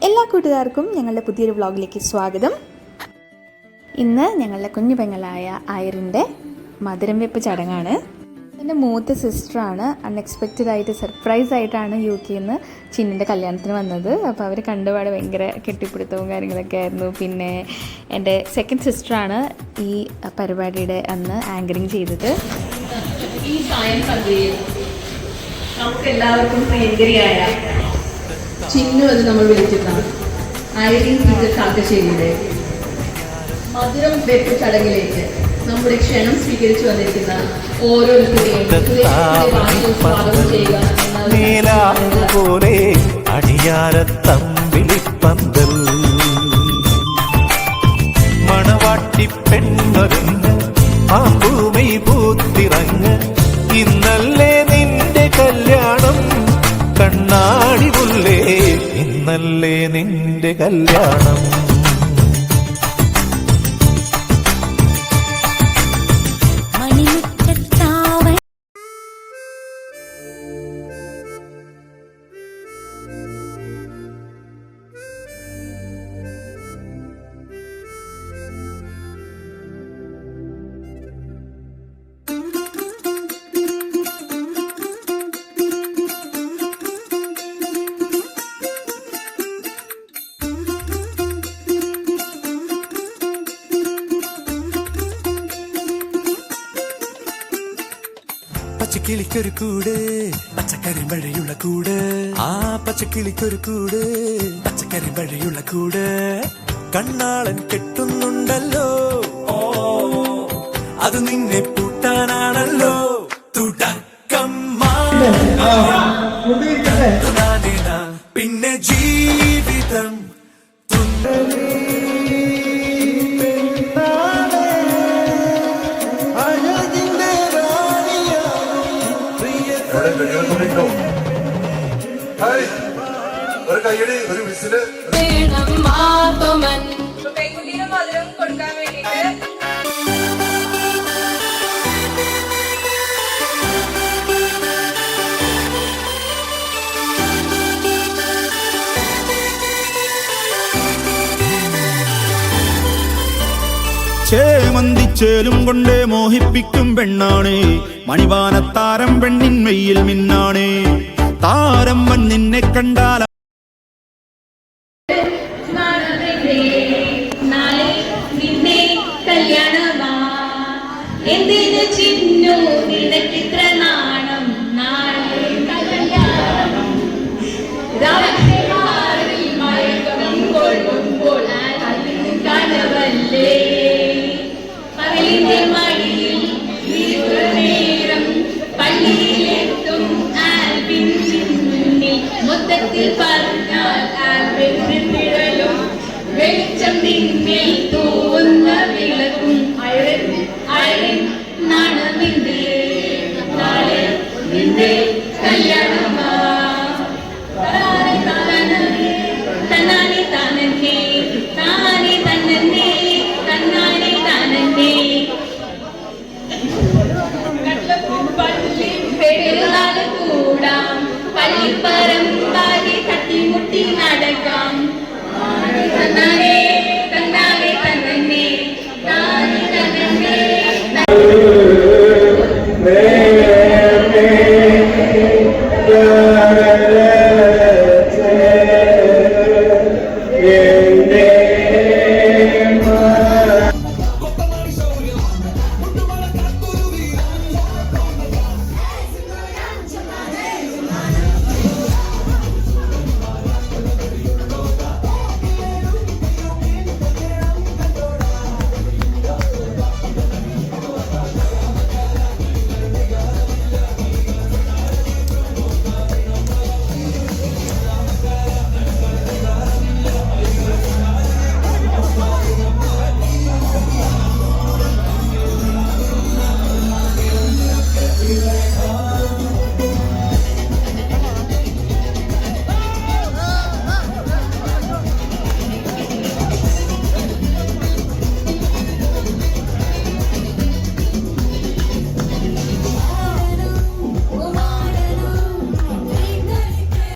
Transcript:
എല്ലാ കൂട്ടുകാർക്കും ഞങ്ങളുടെ പുതിയൊരു വ്ളോഗിലേക്ക് സ്വാഗതം. ഇന്ന് ഞങ്ങളുടെ കുഞ്ഞു പെങ്ങളായ ഐറിൻ്റെ മധുരം വെപ്പ് ചടങ്ങാണ്. എൻ്റെ മൂത്ത സിസ്റ്ററാണ്. അൺഎക്സ്പെക്റ്റഡായിട്ട് സർപ്രൈസായിട്ടാണ് UK നിന്ന് ചിന്നിൻ്റെ കല്യാണത്തിന് വന്നത്. അപ്പോൾ അവർ കണ്ടുപാട് ഭയങ്കര കെട്ടിപ്പിടുത്തവും കാര്യങ്ങളൊക്കെ ആയിരുന്നു. പിന്നെ എൻ്റെ സെക്കൻഡ് സിസ്റ്ററാണ് ഈ പരിപാടിയുടെ അന്ന് ആങ്കറിങ് ചെയ്തത്. ഈ സായം സന്ധ്യയിൽ നമുക്ക് എല്ലാവർക്കും പ്രിയങ്കരിയായ ചിന്നു എന്ന് നമ്മൾ വിളിക്കുന്ന ഐറിൻ ടീച്ചർ കാക്കശ്ശേരിയുടെ മധുരം വെപ്പ് ചടങ്ങിലേക്ക് നമ്മുടെ ക്ഷണം സ്വീകരിച്ചു വന്നിരിക്കുന്ന ഓരോരുത്തരെയും സ്വാഗതം ചെയ്യുക. മണവാട്ടി പെണ്ണൊരുങ്ങ് ആമ്പൂമൈ പൂത്തിറങ്ങ്, ഇന്നല്ലേ നിന്റെ കല്യാണം കണ്ണാടി പുല്ലേ, ഇന്നല്ലേ നിന്റെ കല്യാണം. പച്ചക്കിളിക്കൊരു കൂട്, പച്ചക്കറി മഴയുള്ള കൂട്, ആ പച്ചക്കിളിക്കൊരു കൂട്, പച്ചക്കറി മഴയുള്ള കൂട്, കണ്ണാളൻ കെട്ടുന്നുണ്ടല്ലോ, അത് നിന്നെ പൂട്ടാനാണല്ലോ. പിന്നെ ജീവിതം ഒരു കൈയടി, ഒരു വിസില്. പെൺകുട്ടിയുടെ മധുരം കൊടുക്കാൻ വേണ്ടിയിട്ട് ചേമന്തിച്ചേലും കൊണ്ടേ മോഹിപ്പിക്കും പെണ്ണാണേ, മണിവാനത്താരം പെണ്ണിൻ മെയ്യിൽ മിന്നാണേ, താരം വൻ നിന്നെ കണ്ടാൽ കല്യാണമാ എന്തിനു ചിന്നു നിനക്കിത്ര നാണം, നാളെ കല്യാണം മയക്കം കൊള്ളുമ്പോൾ കനവല്ലേ, പകലിന്റെ മടിയിൽ നേരം പള്ളിയിലെത്തും ആൽബിൻ മുന്നിൽ, മൊത്തത്തിൽ പറഞ്ഞാൽ ആൽബിൻ തിരലും വെളിച്ചം നിന്നിൽ തൂവുന്ന വിളക്കും, അയറിൻ നാണമിന്റെ നാളെ നിന്റെ കല്യാണമാ. തന്നാനെ താനേ താനെ തന്നേ തന്നാനെ താനേ പള്ളി പെരുന്നാൾ കൂടാം, പള്ളിപ്പറ